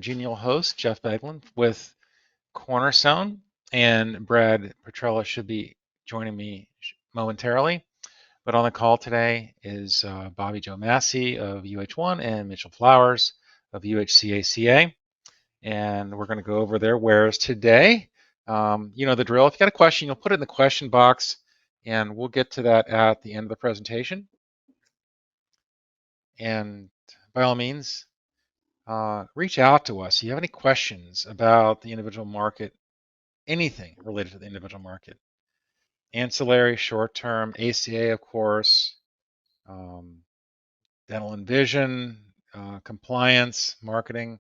Genial host, Jeff Beglin, with Cornerstone, and Brad Petrella should be joining me momentarily. But on the call today is Bobby Joe Massey of UH1 and Mitchell Flowers of UHCACA. And we're going to go over their wares today. You know the drill. If you got a question, you'll put it in the question box, and we'll get to that at the end of the presentation. And by all means, reach out to us. If you have any questions about the individual market, anything related to the individual market, ancillary, short-term, ACA, of course, um, dental and vision, compliance, marketing,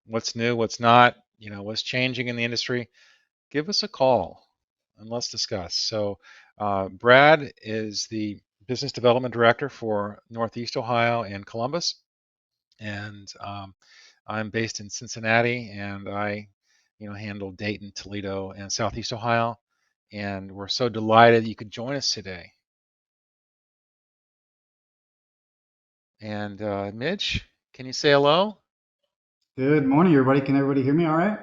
what's new, what's not, what's changing in the industry, give us a call and let's discuss. So Brad is the business development director for Northeast Ohio and Columbus. And I'm based in Cincinnati, and I, handle Dayton, Toledo, and Southeast Ohio. And we're so delighted you could join us today. And Mitch, can you say hello? Good morning, everybody. Can everybody hear me all right?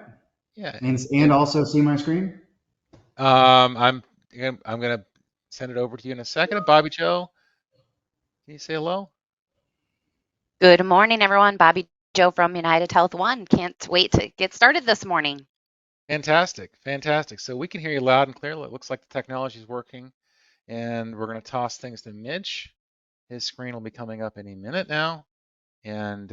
Yeah, And also see my screen? um, I'm I'm gonna send it over to you in a second. Bobby Joe, can you say hello? Good morning, everyone. Bobby Joe from United Health One. Can't wait to get started this morning. Fantastic, fantastic. So we can hear you loud and clear. It looks like the technology is working, and we're going to toss things to Mitch. His screen will be coming up any minute now. And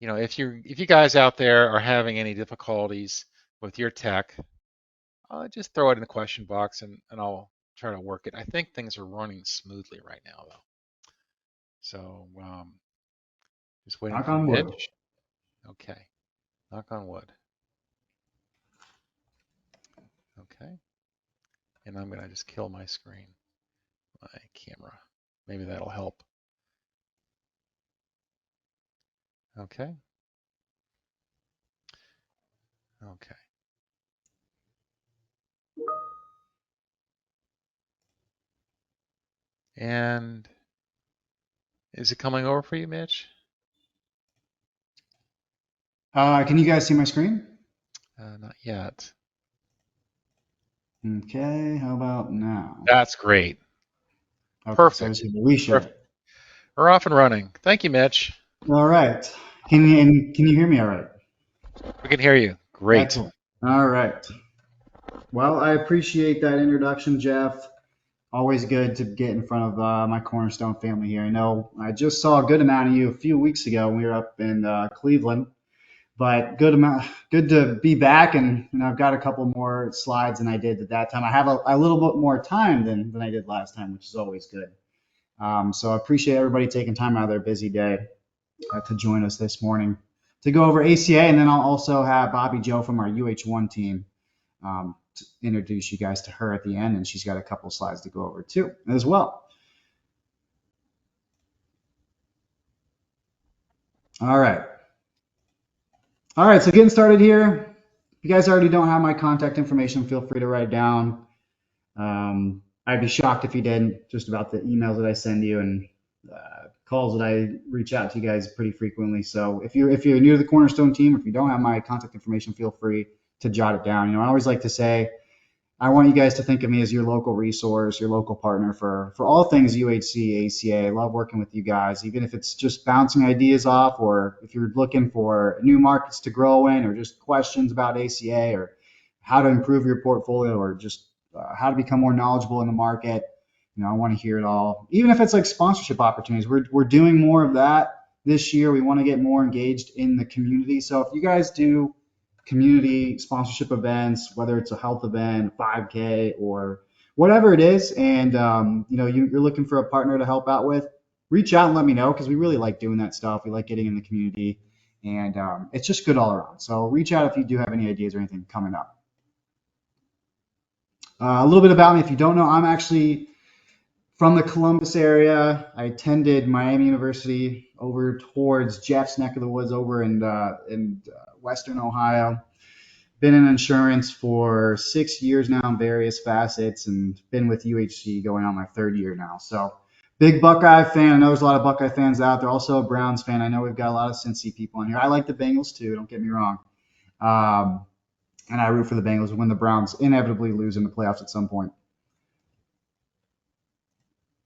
if you guys out there are having any difficulties with your tech, just throw it in the question box and I'll try to work it. I think things are running smoothly right now though. So just waiting Knock for on wood. Mitch. Okay, knock on wood. Okay, and I'm gonna just kill my screen, my camera. Maybe that'll help. Okay. Okay. And is it coming over for you, Mitch? Can you guys see my screen? Not yet. Okay, how about now? That's great. Okay, so I just Perfect. need to reshare. Perfect. We're off and running. Thank you, Mitch. All right. Can you hear me all right? We can hear you. Great. Excellent. All right. Well, I appreciate that introduction, Jeff. Always good to get in front of my Cornerstone family here. I know I just saw a good amount of you a few weeks ago when we were up in Cleveland. But good to be back, and I've got a couple more slides than I did at that time. I have a little bit more time than I did last time, which is always good. So I appreciate everybody taking time out of their busy day to join us this morning to go over ACA, and then I'll also have Bobby Joe from our UH1 team to introduce you guys to her at the end, and she's got a couple slides to go over too as well. All right. All right, so getting started here. If you guys already don't have my contact information, feel free to write it down. I'd be shocked if you didn't, just about the emails that I send you and calls that I reach out to you guys pretty frequently. So if you're new to the Cornerstone team, if you don't have my contact information, feel free to jot it down. I always like to say, I want you guys to think of me as your local resource, your local partner for all things UHC, ACA. I love working with you guys, even if it's just bouncing ideas off, or if you're looking for new markets to grow in, or just questions about ACA, or how to improve your portfolio, or just how to become more knowledgeable in the market. I want to hear it all. Even if it's like sponsorship opportunities, we're doing more of that this year. We want to get more engaged in the community. So if you guys do community sponsorship events, whether it's a health event, 5K, or whatever it is, and you're looking for a partner to help out with, reach out and let me know, because we really like doing that stuff. We like getting in the community, and it's just good all around. So reach out if you do have any ideas or anything coming up. A little bit about me, if you don't know, I'm actually from the Columbus area. I attended Miami University over towards Jeff's neck of the woods over in Western Ohio. Been in insurance for 6 years now in various facets, and been with UHC going on my third year now. So Big Buckeye fan. I know there's a lot of Buckeye fans out there. Also a Browns fan. I know we've got a lot of Cincy people in here. I like the Bengals too. Don't get me wrong. Um, and I root for the Bengals when the Browns inevitably lose in the playoffs at some point.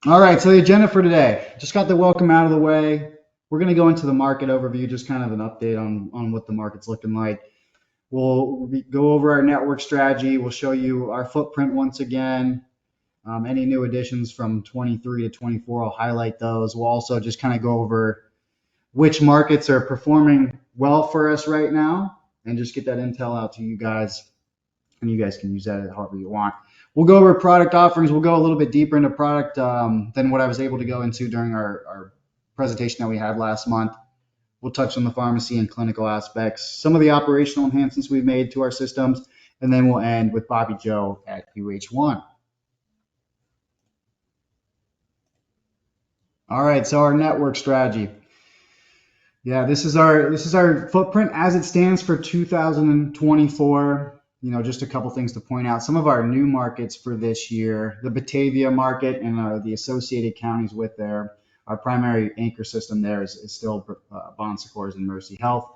All right, so the agenda for today. Just got the welcome out of the way. We're going to go into the market overview, just kind of an update on what the market's looking like. We'll go over our network strategy. We'll show you our footprint once again. Any new additions from 23 to 24, I'll highlight those. We'll also just kind of go over which markets are performing well for us right now and just get that intel out to you guys. And you guys can use that however you want. We'll go over product offerings. We'll go a little bit deeper into product than what I was able to go into during our presentation that we had last month. We'll touch on the pharmacy and clinical aspects, some of the operational enhancements we've made to our systems, and then we'll end with Bobby Joe at UH1. All right, so our network strategy. Yeah, this is our footprint as it stands for 2024. Just a couple things to point out. Some of our new markets for this year, the Batavia market and the associated counties with there. Our primary anchor system there is still Bon Secours and Mercy Health.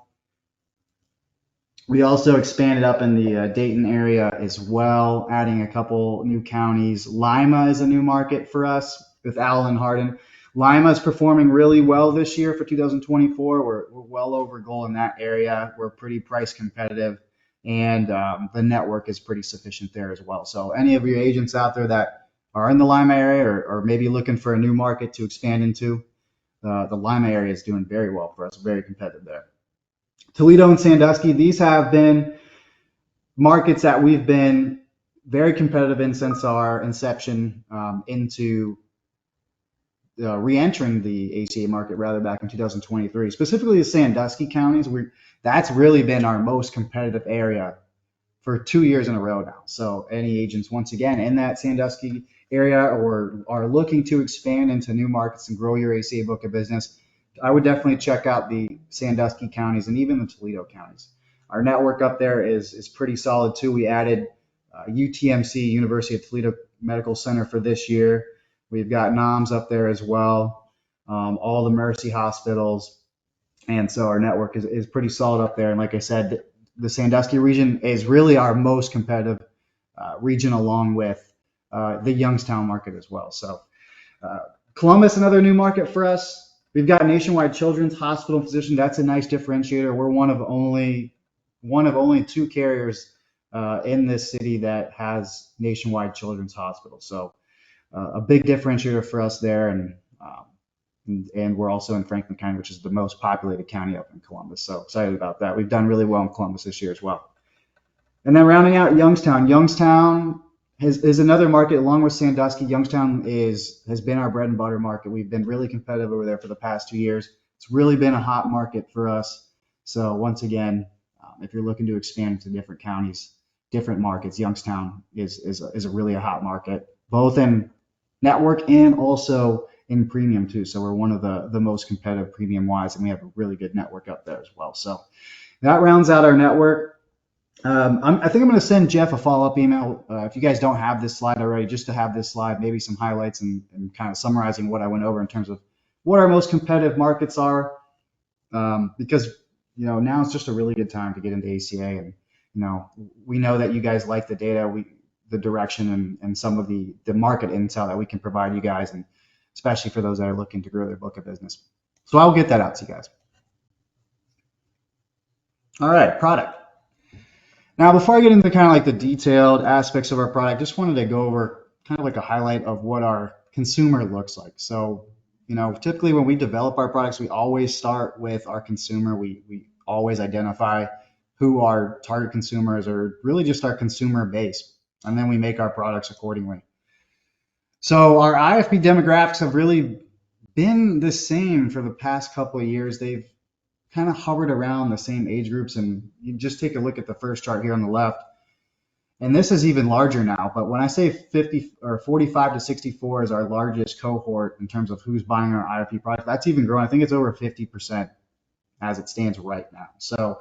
We also expanded up in the Dayton area as well, adding a couple new counties. Lima is a new market for us with Allen Hardin. Lima is performing really well this year for 2024. We're well over goal in that area. We're pretty price competitive, and the network is pretty sufficient there as well. So any of your agents out there that are in the Lima area or maybe looking for a new market to expand into, the Lima area is doing very well for us, very competitive there. Toledo and Sandusky, these have been markets that we've been very competitive in since our inception into re-entering the ACA market rather back in 2023. Specifically the Sandusky counties, that's really been our most competitive area for 2 years in a row now. So any agents, once again, in that Sandusky area or are looking to expand into new markets and grow your ACA book of business, I would definitely check out the Sandusky counties and even the Toledo counties. Our network up there is pretty solid too. We added UTMC, University of Toledo Medical Center for this year. We've got NOMS up there as well, all the Mercy hospitals. And so our network is pretty solid up there. And like I said, the Sandusky region is really our most competitive region along with the Youngstown market as well. So Columbus, another new market for us. We've got Nationwide Children's Hospital Physician. That's a nice differentiator. We're one of only 2 carriers in this city that has Nationwide Children's Hospital. So a big differentiator for us there, and we're also in Franklin County, which is the most populated county up in Columbus. So excited about that. We've done really well in Columbus this year as well. And then rounding out Youngstown. Youngstown is another market along with Sandusky. Youngstown has been our bread and butter market. We've been really competitive over there for the past 2 years. It's really been a hot market for us. So once again, if you're looking to expand to different counties, different markets, Youngstown is a really a hot market, both in network and also in premium too. So we're one of the most competitive premium wise, and we have a really good network up there as well. So that rounds out our network. I think I'm going to send Jeff a follow-up email if you guys don't have this slide already, just to have this slide, maybe some highlights and kind of summarizing what I went over in terms of what our most competitive markets are, because now it's just a really good time to get into ACA, and we know that you guys like the data, the direction, and some of the market intel that we can provide you guys, and especially for those that are looking to grow their book of business. So I'll get that out to you guys. All right, product. Now, before I get into kind of like the detailed aspects of our product, just wanted to go over kind of like a highlight of what our consumer looks like. So, typically when we develop our products, we always start with our consumer. We always identify who our target consumers are, really just our consumer base, and then we make our products accordingly. So our IFP demographics have really been the same for the past couple of years. They've kind of hovered around the same age groups, and you just take a look at the first chart here on the left, and this is even larger now. But when I say 45 to 64 is our largest cohort in terms of who's buying our IFP product, that's even growing. I think it's over 50% as it stands right now. So,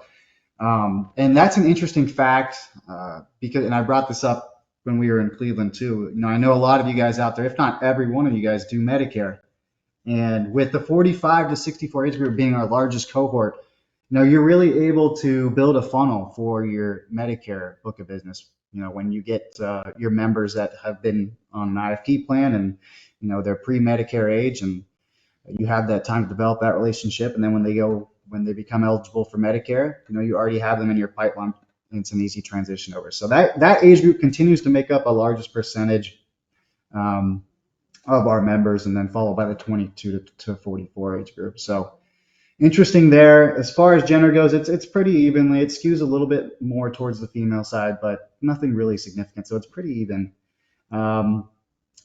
and that's an interesting fact because, and I brought this up when we were in Cleveland too. I know a lot of you guys out there, if not every one of you guys, do Medicare. And with the 45 to 64 age group being our largest cohort, you're really able to build a funnel for your Medicare book of business. When you get your members that have been on an IFP plan and, they're pre-Medicare age, and you have that time to develop that relationship. And then when they become eligible for Medicare, you already have them in your pipeline, and it's an easy transition over. So that age group continues to make up a largest percentage of our members, and then followed by the 22 to 44 age group. So interesting there. As far as gender goes, it's pretty evenly. It skews a little bit more towards the female side, but nothing really significant. So it's pretty even.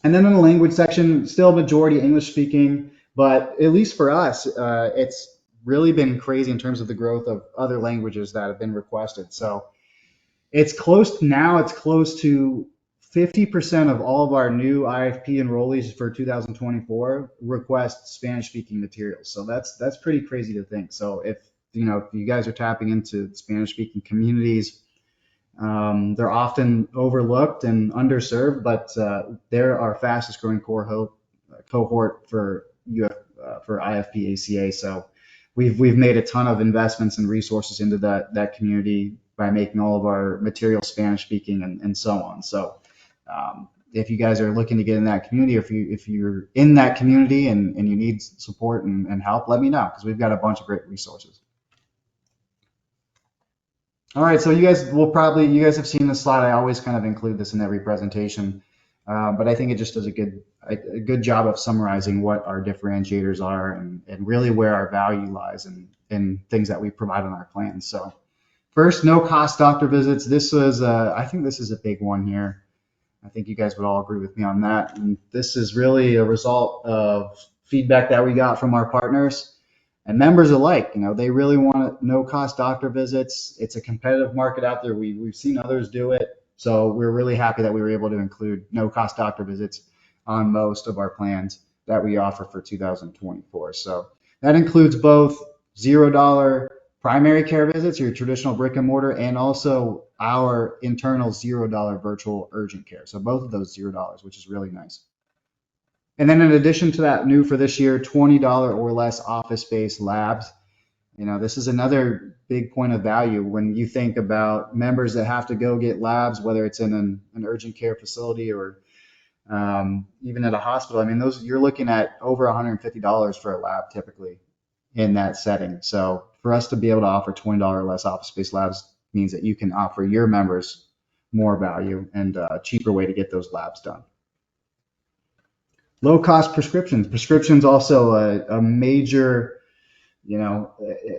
And then in the language section, still majority English speaking, but at least for us, it's really been crazy in terms of the growth of other languages that have been requested. So it's close to 50% of all of our new IFP enrollees for 2024 request Spanish-speaking materials. So that's pretty crazy to think. So if you guys are tapping into Spanish-speaking communities, they're often overlooked and underserved, but they're our fastest-growing cohort for IFP ACA. So we've made a ton of investments and resources into that community by making all of our material Spanish speaking and so on. So if you guys are looking to get in that community, or if you're in that community and you need support and help, let me know, because we've got a bunch of great resources. All right, so you guys have seen this slide. I always kind of include this in every presentation, but I think it just does a good job of summarizing what our differentiators are and really where our value lies in things that we provide on our plans. So first, no cost doctor visits. I think this is a big one here. I think you guys would all agree with me on that. And this is really a result of feedback that we got from our partners and members alike. They really want no cost doctor visits. It's a competitive market out there. We've seen others do it. So we're really happy that we were able to include no cost doctor visits on most of our plans that we offer for 2024. So that includes both $0 primary care visits, your traditional brick and mortar, and also our internal $0 virtual urgent care. So both of those $0, which is really nice. And then in addition to that, new for this year, $20 or less office-based labs. This is another big point of value when you think about members that have to go get labs, whether it's in an urgent care facility or even at a hospital. I mean, you're looking at over $150 for a lab typically in that setting. So for us to be able to offer $20 or less office-based labs means that you can offer your members more value and a cheaper way to get those labs done. Low-cost prescriptions. Prescriptions also a major,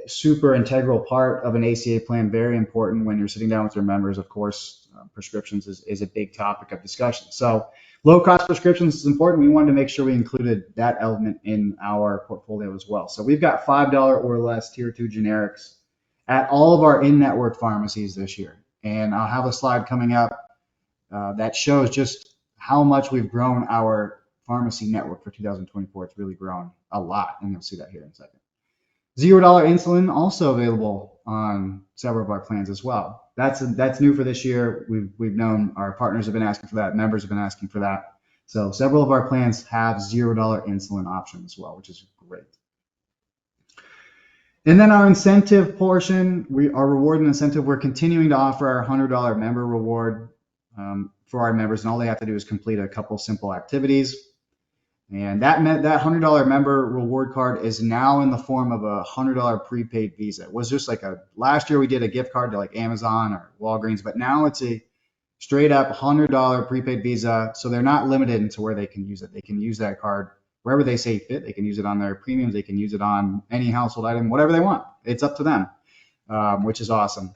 super integral part of an ACA plan. Very important when you're sitting down with your members. Of course, prescriptions is a big topic of discussion. So low-cost prescriptions is important. We wanted to make sure we included that element in our portfolio as well. So we've got $5 or less Tier 2 generics at all of our in-network pharmacies this year. And I'll have a slide coming up that shows just how much we've grown our pharmacy network for 2024. It's really grown a lot, and you'll see that here in a second. $0 insulin also available on several of our plans as well. That's new for this year. We've known our partners have been asking for that, members have been asking for that. So several of our plans have $0 insulin option as well, which is great. And then our incentive portion, our reward and incentive, we're continuing to offer our $100 member reward for our members, and all they have to do is complete a couple simple activities. And that $100 member reward card is now in the form of a $100 prepaid Visa. It was just like last year we did a gift card to like Amazon or Walgreens, but now it's a straight up $100 prepaid Visa. So they're not limited into where they can use it. They can use that card wherever they say fit. They can use it on their premiums. They can use it on any household item, whatever they want. It's up to them, which is awesome.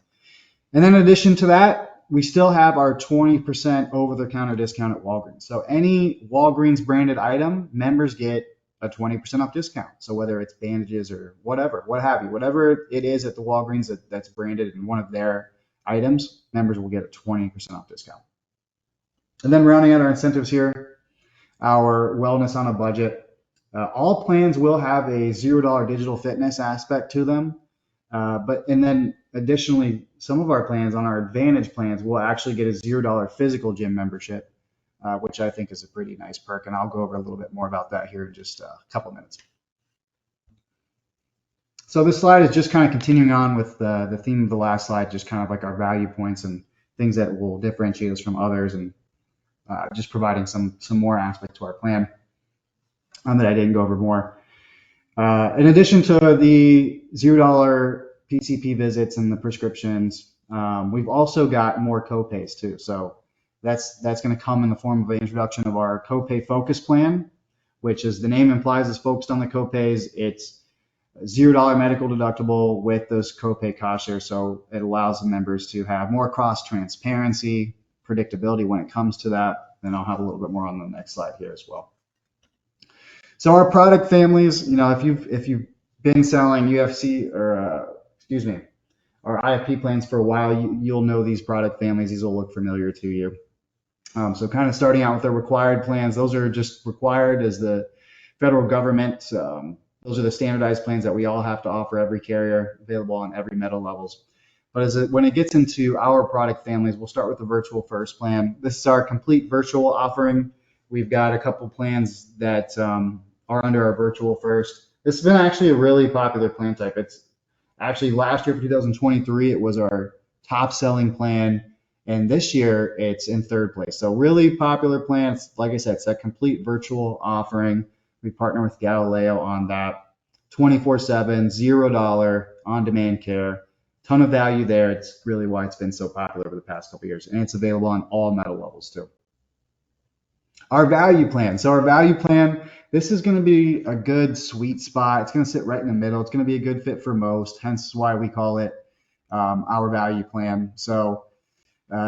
And then in addition to that, we still have our 20% over-the-counter discount at Walgreens. So any Walgreens branded item, members get a 20% off discount. So whether it's bandages or whatever it is at the Walgreens that's branded in one of their items, members will get a 20% off discount. And then rounding out our incentives here, our wellness on a budget. All plans will have a $0 digital fitness aspect to them. And then additionally, some of our plans on our Advantage plans will actually get a $0 physical gym membership, which I think is a pretty nice perk. And I'll go over a little bit more about that here in just a couple minutes. So this slide is just kind of continuing on with the theme of the last slide, just kind of like our value points and things that will differentiate us from others, and just providing some more aspect to our plan that I didn't go over more. In addition to the $0 PCP visits and the prescriptions, we've also got more copays too. So that's going to come in the form of an introduction of our copay focus plan, which, as the name implies, is focused on the copays. It's $0 medical deductible with those copay cost shares, so it allows the members to have more cross transparency, predictability when it comes to that. And I'll have a little bit more on the next slide here as well. So our product families, if you've been selling UFC or IFP plans for a while, you'll know these product families. These will look familiar to you. So kind of starting out with the required plans, those are just required as the federal government. Those are the standardized plans that we all have to offer every carrier, available on every metal levels. But when it gets into our product families, we'll start with the Virtual First plan. This is our complete virtual offering. We've got a couple plans that are under our Virtual First. This has been actually a really popular plan type. It's actually last year for 2023, it was our top selling plan. And this year it's in third place. So really popular plans. Like I said, it's that complete virtual offering. We partner with Galileo on that. 24/7, $0 on-demand care. Ton of value there. It's really why it's been so popular over the past couple of years. And it's available on all metal levels too. Our value plan. So our value plan, this is going to be a good sweet spot. It's going to sit right in the middle. It's going to be a good fit for most, hence why we call it our value plan. So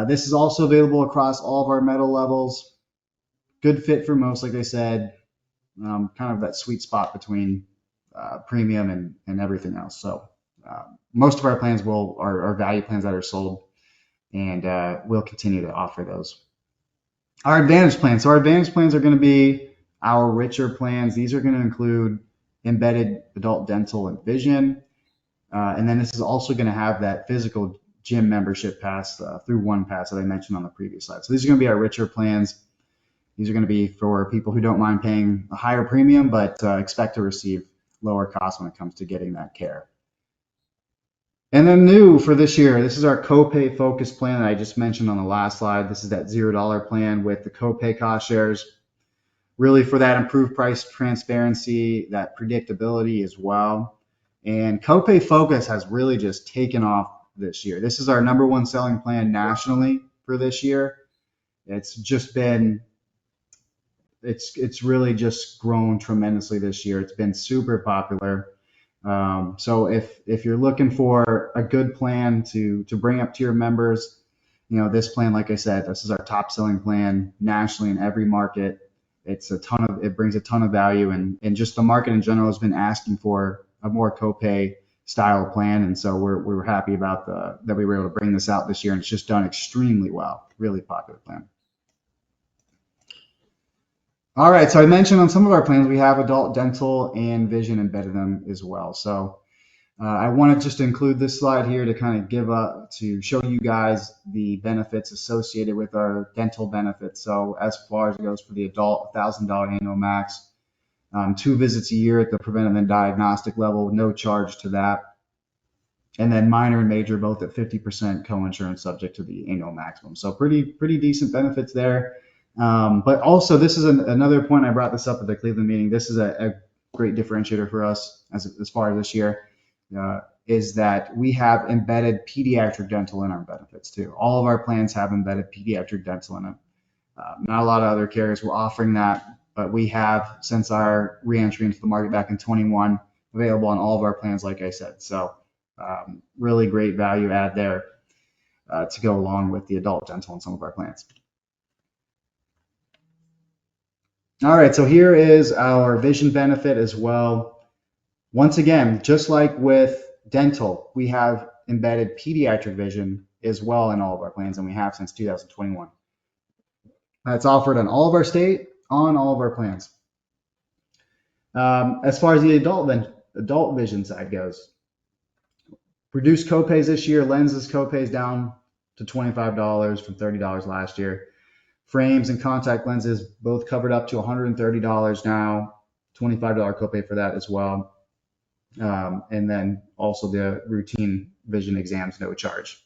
this is also available across all of our metal levels. Good fit for most, like I said. Kind of that sweet spot between premium and everything else. So most of our plans are value plans that are sold, and we'll continue to offer those. Our Advantage plans. So our Advantage plans are going to be our richer plans. These are going to include embedded adult dental and vision. And then this is also going to have that physical gym membership pass through OnePass that I mentioned on the previous slide. So these are going to be our richer plans. These are going to be for people who don't mind paying a higher premium, but expect to receive lower costs when it comes to getting that care. And then new for this year, this is our copay focus plan that I just mentioned on the last slide. This is that $0 plan with the copay cost shares, really for that improved price transparency, that predictability as well. And copay focus has really just taken off this year. This is our #1 selling plan nationally for this year. It's really just grown tremendously this year. It's been super popular. So if you're looking for a good plan to bring up to your members, this plan, like I said, this is our top selling plan nationally in every market. It brings a ton of value, and just the market in general has been asking for a more copay style plan. And so we're happy about that we were able to bring this out this year, and it's just done extremely well. Really popular plan. All right, so I mentioned on some of our plans, we have adult dental and vision embedded in them as well. So I wanted just to include this slide here to kind of to show you guys the benefits associated with our dental benefits. So as far as it goes for the adult, $1,000 annual max, 2 visits a year at the preventive and diagnostic level, no charge to that. And then minor and major both at 50% co-insurance subject to the annual maximum. So pretty decent benefits there. But also, this is another point. I brought this up at the Cleveland meeting. This is a great differentiator for us as far as this year, is that we have embedded pediatric dental in our benefits too. All of our plans have embedded pediatric dental in them. Not a lot of other carriers were offering that, but we have, since our reentry into the market back in 21, available on all of our plans, like I said. So really great value add there to go along with the adult dental in some of our plans. All right, so here is our vision benefit as well. Once again, just like with dental, we have embedded pediatric vision as well in all of our plans, and we have since 2021. It's offered on all of our plans. As far as the adult vision side goes, Reduced copays this year. Lenses copays down to $25 from $30 last year. Frames and contact lenses both covered up to $130 now. $25 copay for that as well. And then also the routine vision exams, no charge.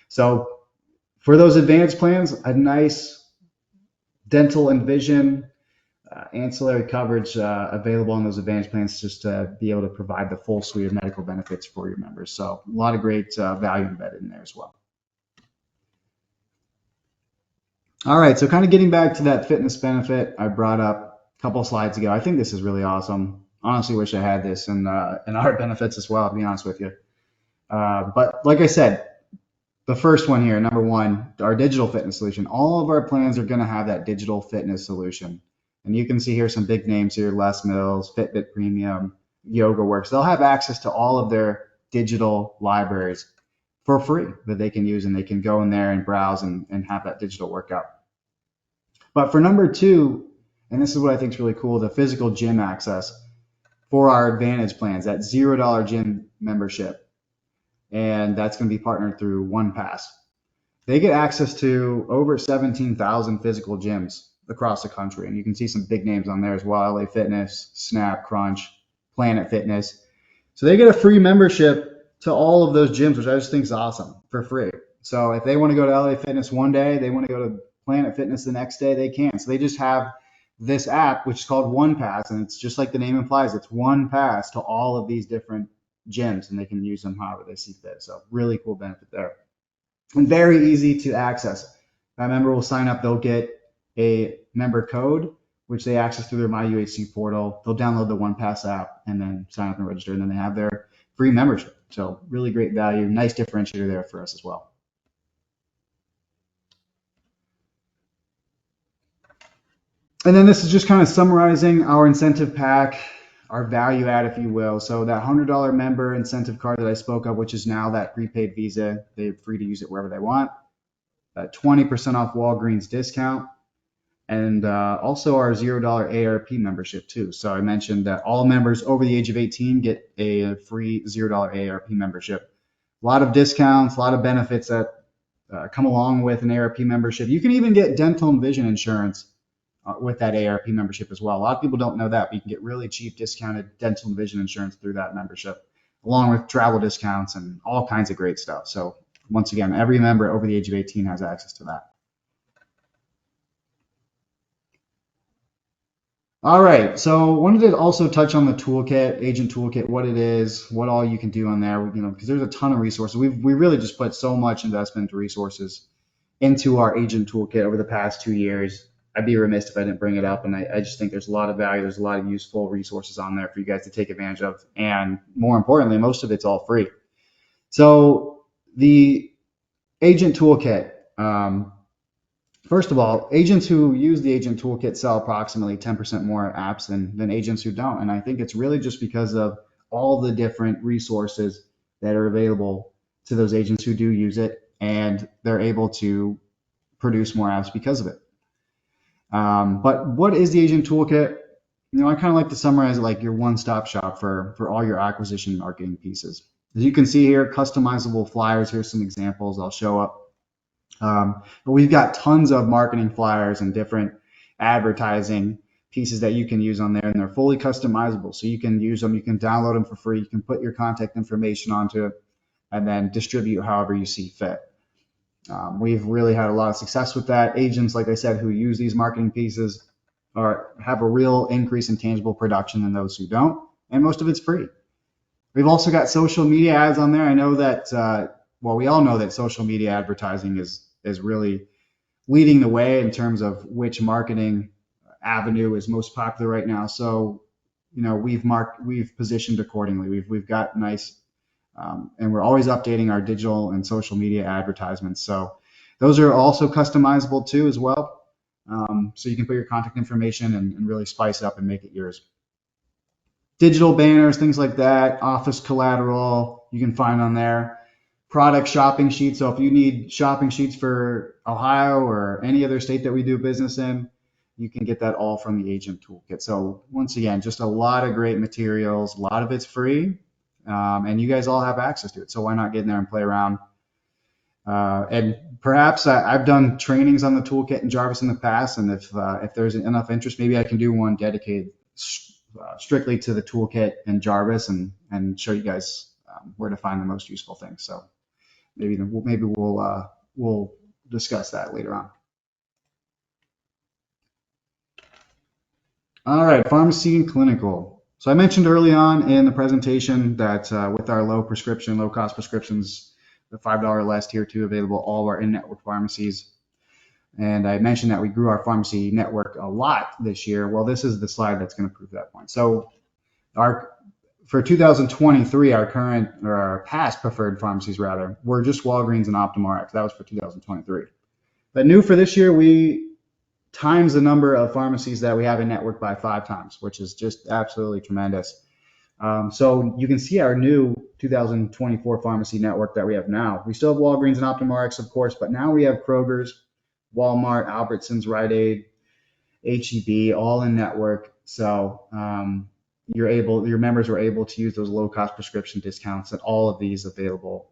So for those advanced plans, a nice dental and vision ancillary coverage available on those advanced plans just to be able to provide the full suite of medical benefits for your members. So a lot of great value embedded in there as well. All right, so kind of getting back to that fitness benefit I brought up a couple slides ago. I think this is really awesome. Honestly, wish I had this in our benefits as well, to be honest with you. But like I said, the first one here, number one, our digital fitness solution. All of our plans are going to have that digital fitness solution. And you can see here some big names here, Les Mills, Fitbit Premium, Yoga Works. They'll have access to all of their digital libraries for free that they can use, and they can go in there and browse and have that digital workout. But for number two, and this is what I think is really cool, the physical gym access for our Advantage plans, that $0 gym membership. And that's going to be partnered through OnePass. They get access to over 17,000 physical gyms across the country. And you can see some big names on there as well: LA Fitness, Snap, Crunch, Planet Fitness. So they get a free membership to all of those gyms, which I just think is awesome, for free. So if they want to go to LA Fitness one day, they want to go to Planet Fitness the next day, they can. So they just have this app, which is called OnePass, and it's just like the name implies, it's one pass to all of these different gyms, and they can use them however they see fit. So really cool benefit there. And very easy to access. A member will sign up, they'll get a member code, which they access through their MyUHC portal. They'll download the OnePass app and then sign up and register, and then they have their free membership. So really great value, nice differentiator there for us as well. And then this is just kind of summarizing our incentive pack, our value add, if you will. So that $100 member incentive card that I spoke of, which is now that prepaid Visa, they're free to use it wherever they want. 20% off Walgreens discount, and also our $0 ARP membership too. So I mentioned that all members over the age of 18 get a free $0 ARP membership. A lot of discounts, a lot of benefits that come along with an ARP membership. You can even get dental and vision insurance with that ARP membership as well. A lot of people don't know that, but you can get really cheap discounted dental and vision insurance through that membership, along with travel discounts and all kinds of great stuff. So once again, every member over the age of 18 has access to that. All right, so wanted to also touch on the toolkit, agent toolkit, what it is, what all you can do on there, because there's a ton of resources. We really just put so much investment into resources into our agent toolkit over the past 2 years. I'd be remiss if I didn't bring it up, and I just think there's a lot of value. There's a lot of useful resources on there for you guys to take advantage of, and more importantly, most of it's all free. So the agent toolkit, first of all, agents who use the agent toolkit sell approximately 10% more apps than agents who don't, and I think it's really just because of all the different resources that are available to those agents who do use it, and they're able to produce more apps because of it. But what is the agent toolkit? I kind of like to summarize it like your one-stop shop for all your acquisition marketing pieces. As you can see here, customizable flyers. Here's some examples I'll show up. But we've got tons of marketing flyers and different advertising pieces that you can use on there, and they're fully customizable. So you can use them, you can download them for free, you can put your contact information onto it, and then distribute however you see fit. We've really had a lot of success with that. Agents, like I said, who use these marketing pieces have a real increase in tangible production than those who don't, and most of it's free. We've also got social media ads on there. I know that, we all know that social media advertising is really leading the way in terms of which marketing avenue is most popular right now. So, we've positioned accordingly. We've got nice, and we're always updating our digital and social media advertisements. So those are also customizable too as well. So you can put your contact information and really spice it up and make it yours. Digital banners, things like that, office collateral, you can find on there. Product shopping sheets. So if you need shopping sheets for Ohio or any other state that we do business in, you can get that all from the agent toolkit. So once again, just a lot of great materials. A lot of it's free, and you guys all have access to it. So why not get in there and play around? And perhaps I've done trainings on the toolkit in Jarvis in the past, and if there's enough interest, maybe I can do one dedicated strictly to the toolkit in Jarvis and show you guys where to find the most useful things. So maybe we'll discuss that later on. All right, pharmacy and clinical. So I mentioned early on in the presentation that with our low cost prescriptions, the $5 less tier 2 available all of our in-network pharmacies. And I mentioned that we grew our pharmacy network a lot this year. Well, this is the slide that's going to prove that point. So for 2023, our past preferred pharmacies rather were just Walgreens and Optum Rx. That was for 2023. But new for this year, we times the number of pharmacies that we have in network by 5 times, which is just absolutely tremendous. So you can see our new 2024 pharmacy network that we have now. We still have Walgreens and Optum Rx, of course, but now we have Kroger's, Walmart, Albertsons, Rite Aid, H-E-B, all in network. So your members are able to use those low cost prescription discounts at all of these available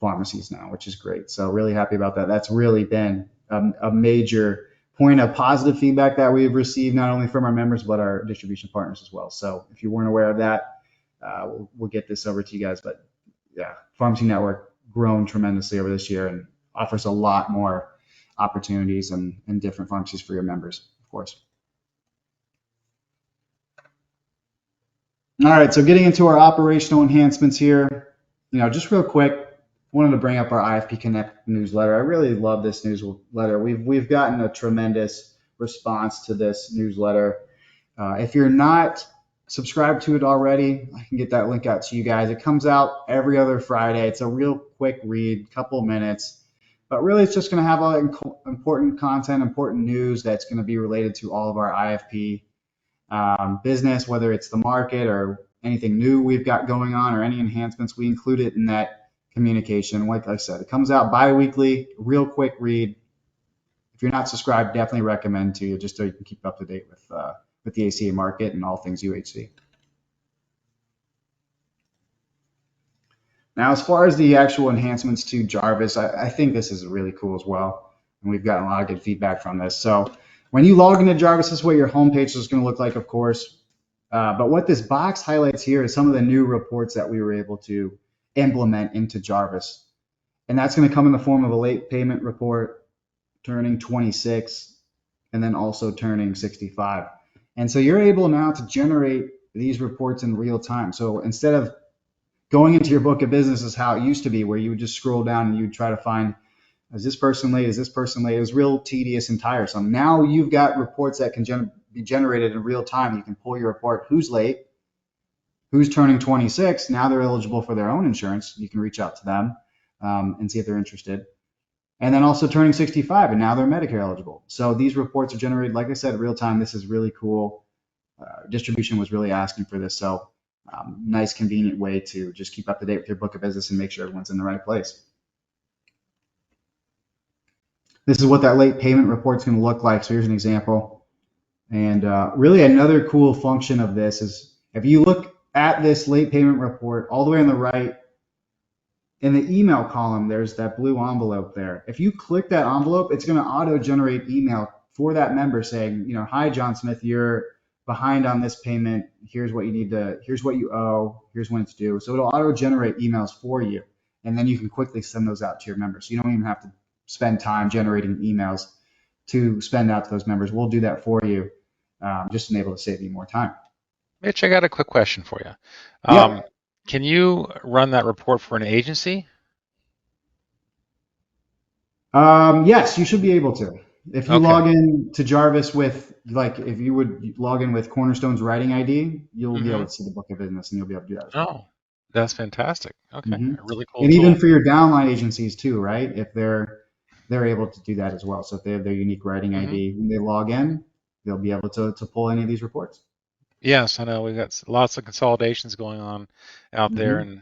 pharmacies now, which is great. So really happy about that. That's really been a major point of positive feedback that we've received, not only from our members, but our distribution partners as well. So if you weren't aware of that, we'll get this over to you guys. But yeah, pharmacy network grown tremendously over this year and offers a lot more opportunities and different pharmacies for your members, of course. All right, so getting into our operational enhancements here, just real quick, wanted to bring up our IFP Connect newsletter. I really love this newsletter. We've gotten a tremendous response to this newsletter. If you're not subscribed to it already, I can get that link out to you guys. It comes out every other Friday. It's a real quick read, couple minutes, but really it's just going to have all important content, important news that's going to be related to all of our IFP business, whether it's the market or anything new we've got going on or any enhancements. We include it in that communication. Like I said, it comes out bi-weekly, real quick read. If you're not subscribed, definitely recommend to you, just so you can keep up to date with the ACA market and all things UHC. Now, as far as the actual enhancements to Jarvis, I think this is really cool as well. And we've gotten a lot of good feedback from this. So when you log into Jarvis, this is what your homepage is going to look like, of course. But what this box highlights here is some of the new reports that we were able to implement into Jarvis. And that's going to come in the form of a late payment report, turning 26, and then also turning 65. And so you're able now to generate these reports in real time. So instead of going into your book of business is how it used to be, where you would just scroll down and you'd try to find, is this person late? Is this person late? It was real tedious and tiresome. Now you've got reports that can be generated in real time. You can pull your report, who's late, who's turning 26. Now they're eligible for their own insurance. You can reach out to them and see if they're interested. And then also turning 65, and now they're Medicare eligible. So these reports are generated, like I said, real time. This is really cool. Distribution was really asking for this. So nice, convenient way to just keep up to date with your book of business and make sure everyone's in the right place. This is what that late payment report is going to look like. So here's an example. And really another cool function of this is if you look at this late payment report all the way on the right, in the email column, there's that blue envelope there. If you click that envelope, it's going to auto-generate email for that member saying, hi, John Smith, you're behind on this payment. Here's what you owe. Here's when it's due. So it'll auto-generate emails for you. And then you can quickly send those out to your members. So you don't even have to spend time generating emails to spend out to those members. We'll do that for you, just to be able to save you more time. Mitch, I got a quick question for you. Yeah. Can you run that report for an agency? Yes, you should be able to. If you Okay. log in to Jarvis with, if you would log in with Cornerstone's writing ID, you'll be able to see the book of business and you'll be able to do that as well. Oh, that's fantastic. Okay, a really cool And tool. even for your downline agencies too, right? If they're able to do that as well. So if they have their unique writing ID, when they log in, they'll be able to pull any of these reports. Yes, I know we've got lots of consolidations going on out there, and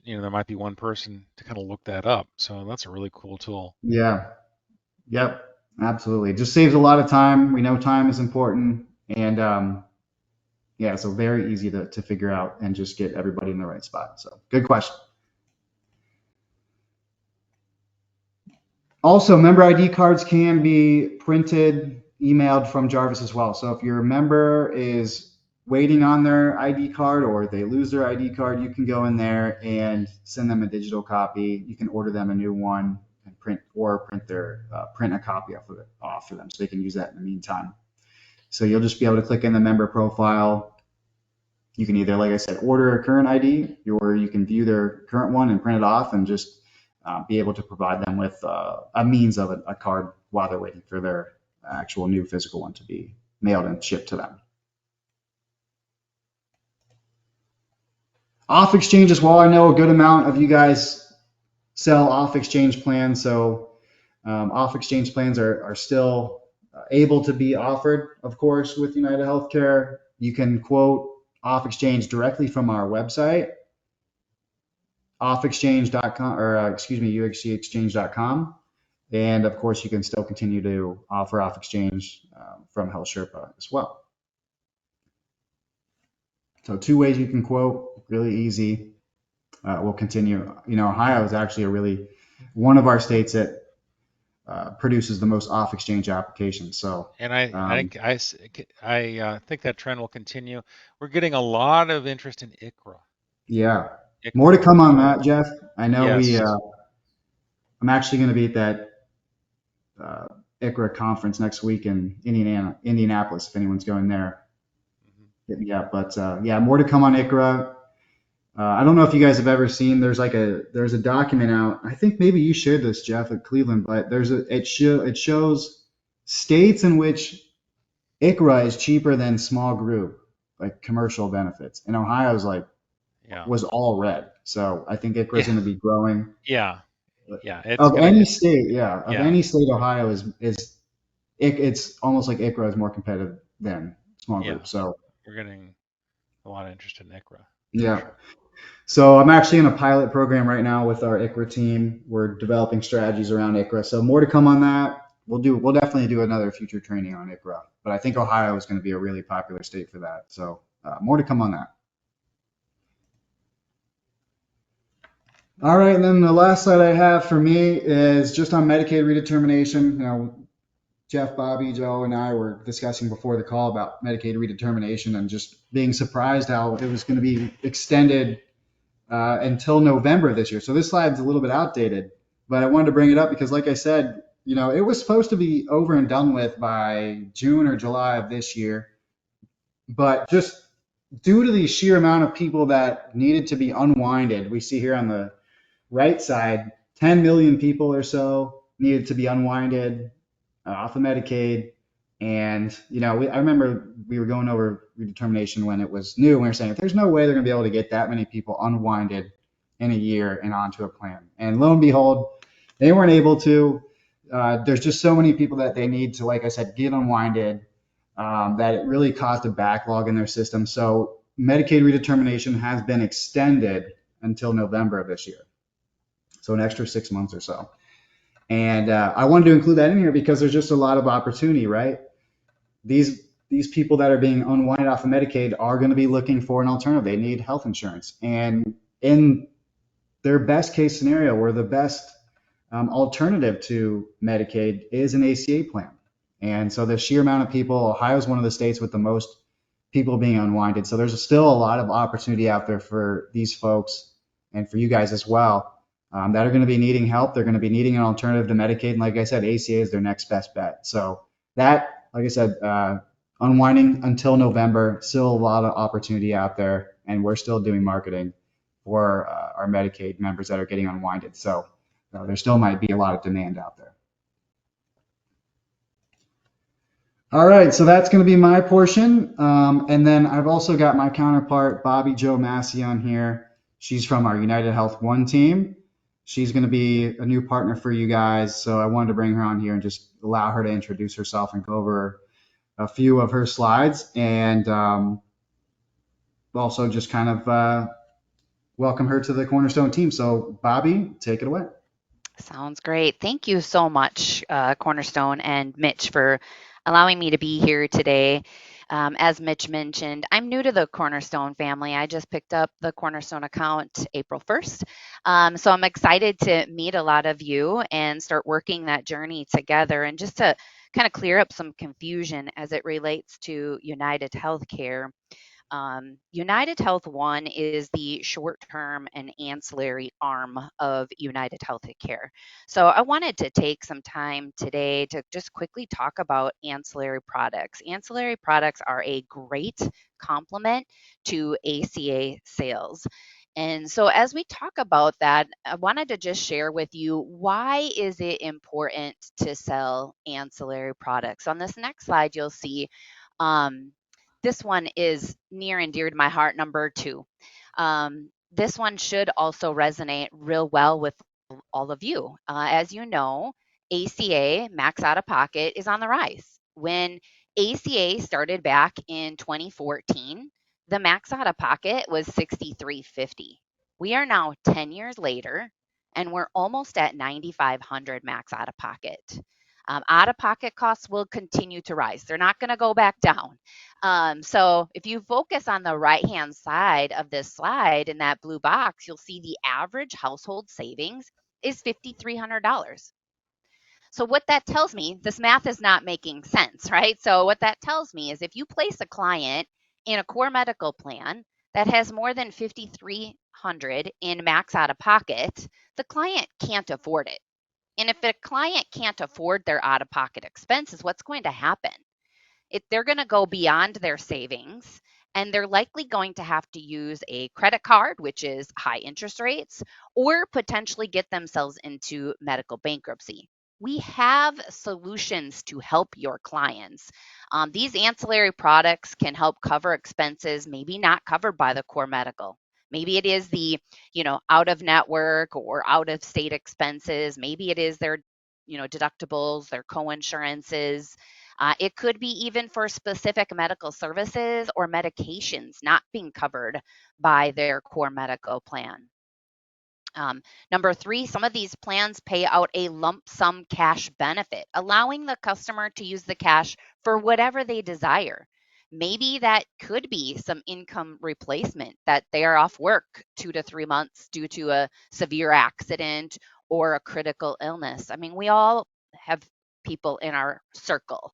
there might be one person to kind of look that up. So that's a really cool tool. Yeah. Yep. Absolutely. It just saves a lot of time. We know time is important, and Yeah, so very easy to figure out and just get everybody in the right spot. So good question. Also, member ID cards can be printed, emailed from Jarvis as well. So if your member is waiting on their ID card or they lose their ID card, you can go in there and send them a digital copy. You can order them a new one and print a copy off for them so they can use that in the meantime. So you'll just be able to click in the member profile. You can either, like I said, order a current ID, or you can view their current one and print it off and just be able to provide them with a means of a card while they're waiting for their actual new physical one to be mailed and shipped to them. Off exchange as well. I know a good amount of you guys sell off exchange plans, so off exchange plans are still able to be offered, of course, with UnitedHealthcare. You can quote off exchange directly from our website, offexchange.com, or uxgexchange.com. And of course, you can still continue to offer off exchange from Health Sherpa as well. So 2 ways you can quote, really easy. We'll continue. Ohio is actually one of our states that produces the most off exchange applications. So, and I think that trend will continue. We're getting a lot of interest in ICRA. Yeah, ICRA more to come on control. that, Jeff. I know Yes. I'm actually going to be at that ICRA conference next week in Indianapolis. If anyone's going there, hit me up. But yeah, more to come on ICRA. I don't know if you guys have ever seen. There's a document out. I think maybe you shared this, Jeff, at Cleveland. But it shows states in which ICRA is cheaper than small group, like commercial benefits. And Ohio's was all red. So I think ICRA is going to be growing. Yeah. It's Of gonna. any state, yeah. Of Yeah. any state, Ohio it's almost like ICRA is more competitive than small Yeah. group. So We're getting a lot of interest in ICRA. yeah. Sure. So I'm actually in a pilot program right now with our ICRA team. We're developing strategies around ICRA. So more to come on that. We'll definitely do another future training on ICRA. But I think Ohio is going to be a really popular state for that. So more to come on that. All right, and then the last slide I have for me is just on Medicaid redetermination. Jeff, Bobby, Joe, and I were discussing before the call about Medicaid redetermination and just being surprised how it was going to be extended until November of this year. So this slide's a little bit outdated, but I wanted to bring it up because, like I said, it was supposed to be over and done with by June or July of this year. But just due to the sheer amount of people that needed to be unwinded, we see here on the right side, 10 million people or so needed to be unwinded off of Medicaid. And, I remember we were going over redetermination when it was new. And we were saying, there's no way they're going to be able to get that many people unwinded in a year and onto a plan. And lo and behold, they weren't able to. There's just so many people that they need to, like I said, get unwinded that it really caused a backlog in their system. So Medicaid redetermination has been extended until November of this year. So an extra 6 months or so. And I wanted to include that in here because there's just a lot of opportunity, right? These people that are being unwinded off of Medicaid are going to be looking for an alternative. They need health insurance. And in their best case scenario, where the best alternative to Medicaid is an ACA plan. And so the sheer amount of people, Ohio is one of the states with the most people being unwinded. So there's still a lot of opportunity out there for these folks and for you guys as well that are going to be needing help. They're going to be needing an alternative to Medicaid. And like I said, ACA is their next best bet. So that, like I said, unwinding until November, still a lot of opportunity out there. And we're still doing marketing for our Medicaid members that are getting unwinded. So there still might be a lot of demand out there. All right, so that's going to be my portion. And then I've also got my counterpart, Bobby Jo Massey, on here. She's from our United Health One team. She's going to be a new partner for you guys. So I wanted to bring her on here and just allow her to introduce herself and go over a few of her slides and also just kind of welcome her to the Cornerstone team. So Bobby, take it away. Sounds great. Thank you so much, Cornerstone and Mitch, for allowing me to be here today. As Mitch mentioned, I'm new to the Cornerstone family. I just picked up the Cornerstone account April 1st. So I'm excited to meet a lot of you and start working that journey together, and just to kind of clear up some confusion as it relates to UnitedHealthcare. United Health One is the short term and ancillary arm of United Healthcare. So I wanted to take some time today to just quickly talk about ancillary products. Ancillary products are a great complement to ACA sales. And so as we talk about that, I wanted to just share with you, why is it important to sell ancillary products? On this next slide, you'll see um, this one is near and dear to my heart, number 2. This one should also resonate real well with all of you. As you know, ACA, max out of pocket, is on the rise. When ACA started back in 2014, the max out of pocket was 6350. We are now 10 years later, and we're almost at 9500 max out of pocket. Out of pocket costs will continue to rise. They're not going to go back down. So if you focus on the right hand side of this slide in that blue box, you'll see the average household savings is $5,300. So what that tells me, this math is not making sense, right? So what that tells me is, if you place a client in a core medical plan that has more than 5,300 in max out of pocket, the client can't afford it. And if a client can't afford their out of pocket expenses, what's going to happen? They're going to go beyond their savings, and they're likely going to have to use a credit card, which is high interest rates, or potentially get themselves into medical bankruptcy. We have solutions to help your clients. These ancillary products can help cover expenses maybe not covered by the core medical. Maybe it is the, out of network or out of state expenses. Maybe it is their, deductibles, their co-insurances. It could be even for specific medical services or medications not being covered by their core medical plan. Number 3, some of these plans pay out a lump sum cash benefit, allowing the customer to use the cash for whatever they desire. Maybe that could be some income replacement, that they are off work 2 to 3 months due to a severe accident or a critical illness. I mean, we all have people in our circle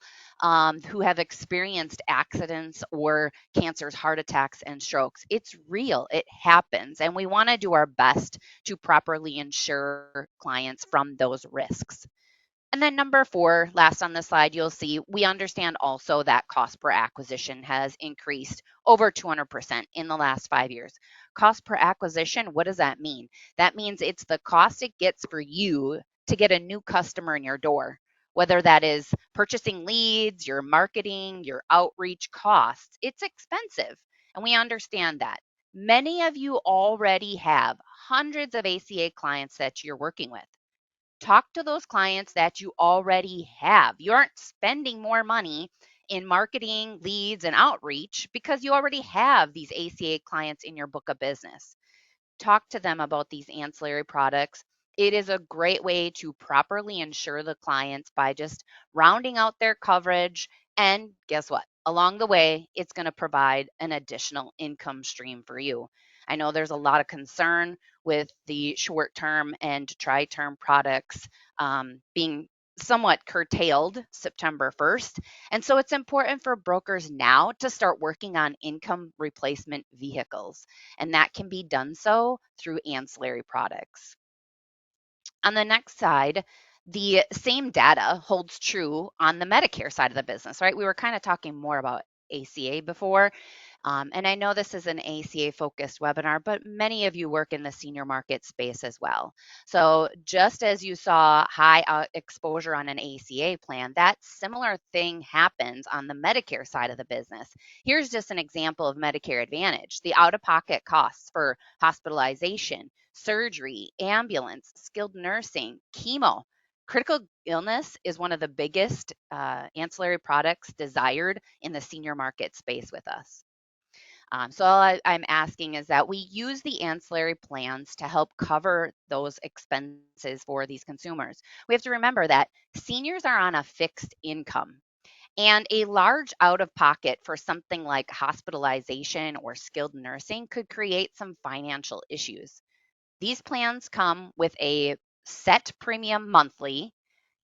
who have experienced accidents or cancers, heart attacks, and strokes. It's real, it happens, and we want to do our best to properly insure clients from those risks. And then number 4, last on the slide, you'll see we understand also that cost per acquisition has increased over 200% in the last 5 years. Cost per acquisition, what does that mean? That means it's the cost it gets for you to get a new customer in your door, whether that is purchasing leads, your marketing, your outreach costs. It's expensive, and we understand that. Many of you already have hundreds of ACA clients that you're working with. Talk to those clients that you already have. You aren't spending more money in marketing, leads, and outreach because you already have these ACA clients in your book of business. Talk to them about these ancillary products. It is a great way to properly insure the clients by just rounding out their coverage. And guess what? Along the way, it's going to provide an additional income stream for you. I know there's a lot of concern with the short term and tri term products being somewhat curtailed September 1st. And so it's important for brokers now to start working on income replacement vehicles, and that can be done so through ancillary products. On the next side, the same data holds true on the Medicare side of the business, right? We were kind of talking more about ACA before. And I know this is an ACA focused webinar, but many of you work in the senior market space as well. So just as you saw high exposure on an ACA plan, that similar thing happens on the Medicare side of the business. Here's just an example of Medicare Advantage. The out-of-pocket costs for hospitalization, surgery, ambulance, skilled nursing, chemo. Critical illness is one of the biggest ancillary products desired in the senior market space with us. So all I'm asking is that we use the ancillary plans to help cover those expenses for these consumers. We have to remember that seniors are on a fixed income, And a large out of pocket for something like hospitalization or skilled nursing could create some financial issues. These plans come with a set premium monthly.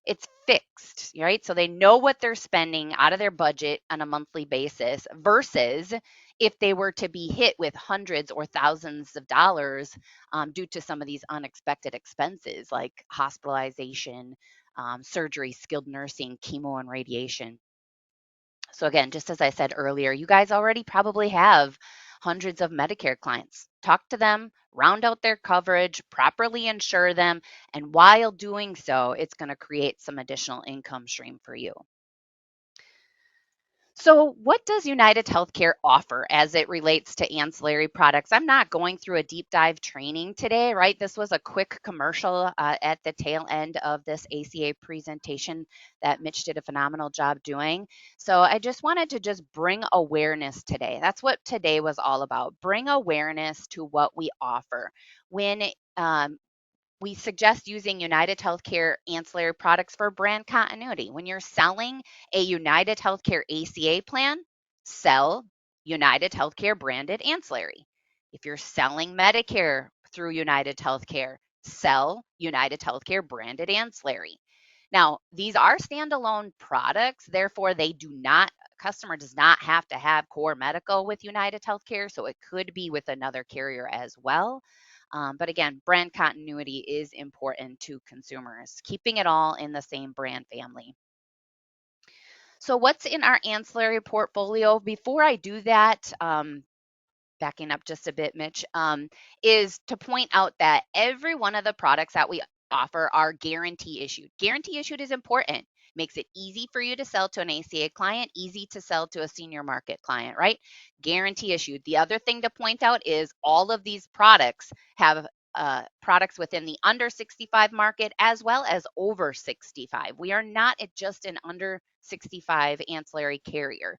It's fixed, right? So they know what they're spending out of their budget on a monthly basis versus if they were to be hit with hundreds or thousands of dollars due to some of these unexpected expenses like hospitalization, surgery, skilled nursing, chemo, and radiation. So, again, just as I said earlier, you guys already probably have hundreds of Medicare clients. Talk to them, round out their coverage, properly insure them, and while doing so, it's going to create some additional income stream for you. So, what does UnitedHealthcare offer as it relates to ancillary products? I'm not going through a deep dive training today, right? This was a quick commercial at the tail end of this ACA presentation that Mitch did a phenomenal job doing. So, I just wanted to just bring awareness today. That's what today was all about. Bring awareness to what we offer. When we suggest using UnitedHealthcare ancillary products for brand continuity. When you're selling a UnitedHealthcare ACA plan, sell UnitedHealthcare branded ancillary. If you're selling Medicare through UnitedHealthcare, sell UnitedHealthcare branded ancillary. Now, these are standalone products, therefore they do not customer does not have to have core medical with UnitedHealthcare, so it could be with another carrier as well. But again, brand continuity is important to consumers, keeping it all in the same brand family. So, what's in our ancillary portfolio? Before I do that, backing up just a bit, Mitch, is to point out that every one of the products that we offer are guarantee issued. Guarantee issued is important. Makes it easy for you to sell to an ACA client, easy to sell to a senior market client, right? Guarantee issued. The other thing to point out is all of these products have products within the under 65 market as well as over 65. We are not just an under 65 ancillary carrier.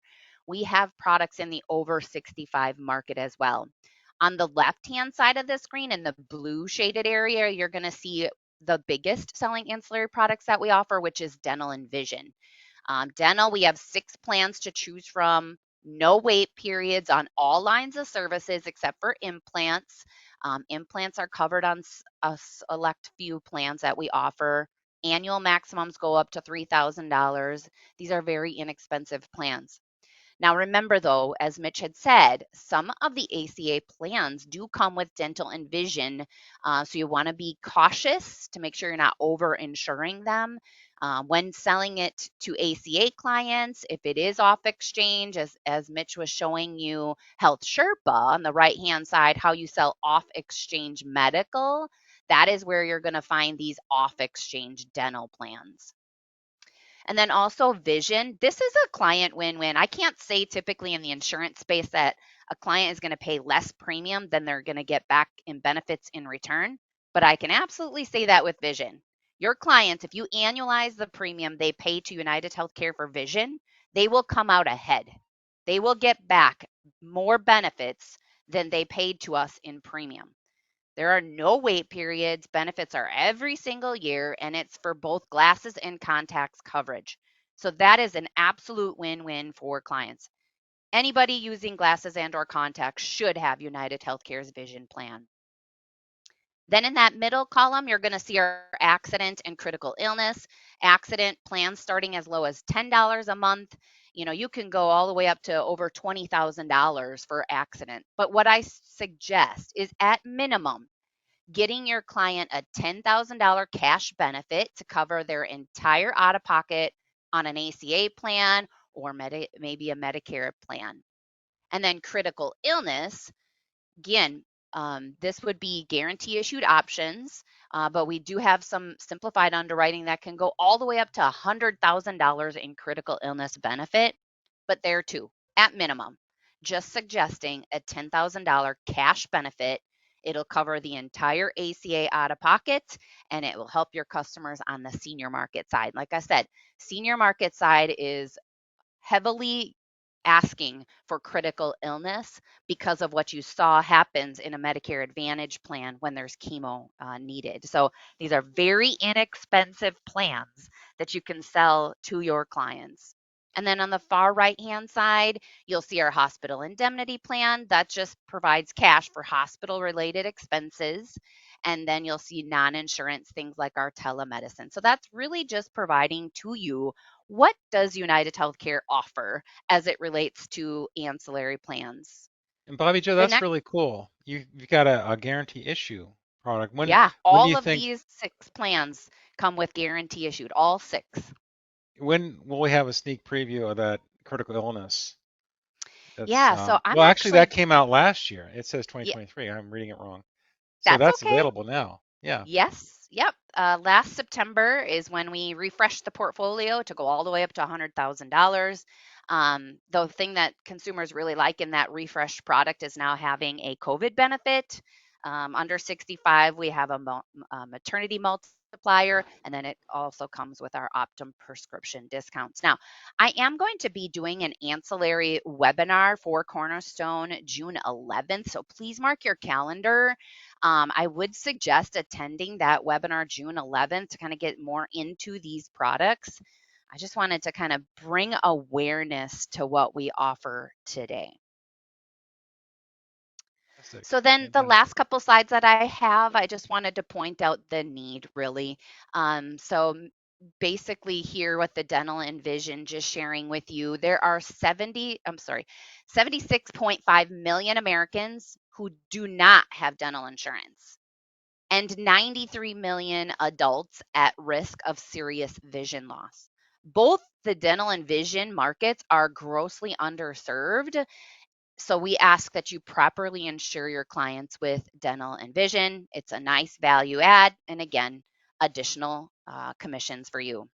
We have products in the over 65 market as well. On the left-hand side of the screen in the blue shaded area, you're going to see the biggest selling ancillary products that we offer, which is dental and vision. Dental, we have 6 plans to choose from, no wait periods on all lines of services except for implants. Implants are covered on a select few plans that we offer. Annual maximums go up to $3,000. These are very inexpensive plans. Now, remember though, as Mitch had said, some of the ACA plans do come with dental and vision. So you want to be cautious to make sure you're not over insuring them. When selling it to ACA clients, if it is off exchange, as Mitch was showing you Health Sherpa on the right hand side, how you sell off exchange medical, that is where you're going to find these off exchange dental plans. And then also vision. This is a client win-win. I can't say typically in the insurance space that a client is going to pay less premium than they're going to get back in benefits in return, but I can absolutely say that with vision. Your clients, if you annualize the premium they pay to UnitedHealthcare for vision, they will come out ahead. They will get back more benefits than they paid to us in premium. There are no wait periods. Benefits are every single year, and it's for both glasses and contacts coverage. So that is an absolute win-win for clients. Anybody using glasses and or contacts should have UnitedHealthcare's vision plan. Then in that middle column, you're going to see our accident and critical illness. Accident plans starting as low as $10 a month. You can go all the way up to over $20,000 for accident. But what I suggest is at minimum, getting your client a $10,000 cash benefit to cover their entire out of pocket on an ACA plan or maybe a Medicare plan. And then critical illness, again, this would be guarantee issued options, but we do have some simplified underwriting that can go all the way up to $100,000 in critical illness benefit. But there too, at minimum, just suggesting a $10,000 cash benefit. It'll cover the entire ACA out of pocket, and it will help your customers on the senior market side. Like I said, senior market side is heavily asking for critical illness because of what you saw happens in a Medicare Advantage plan when there's chemo needed. So these are very inexpensive plans that you can sell to your clients. And then on the far right hand side, you'll see our hospital indemnity plan. That just provides cash for hospital related expenses. And then you'll see non insurance things like our telemedicine. So that's really just providing to you what does United Healthcare offer as it relates to ancillary plans. And Bobby Joe, The that's next, really cool. You've got a guarantee issue product. yeah, When do you all of think, these 6 plans come with guarantee issued, all 6. when will we have a sneak preview of that critical illness? That's Yeah, so I'm well, actually, actually, that came out last year. It says yeah, 2023. I'm reading it wrong. So that's that's okay. available now. Yeah. Yes, yep. Last September is when we refreshed the portfolio to go all the way up to $100,000. The thing that consumers really like in that refreshed product is now having a COVID benefit. Under 65, we have a maternity multiplier, and then it also comes with our Optum prescription discounts. Now, I am going to be doing an ancillary webinar for Cornerstone June 11th, so please mark your calendar. I would suggest attending that webinar June 11th to kind of get more into these products. I just wanted to kind of bring awareness to what we offer today. Fantastic. So then the Fantastic. last couple slides that I have, I just wanted to point out the need really. Basically here with the dental and vision, just sharing with you, there are 76.5 million Americans who do not have dental insurance, and 93 million adults at risk of serious vision loss. Both the dental and vision markets are grossly underserved. So we ask that you properly insure your clients with dental and vision. It's a nice value add. And again, additional commissions for you.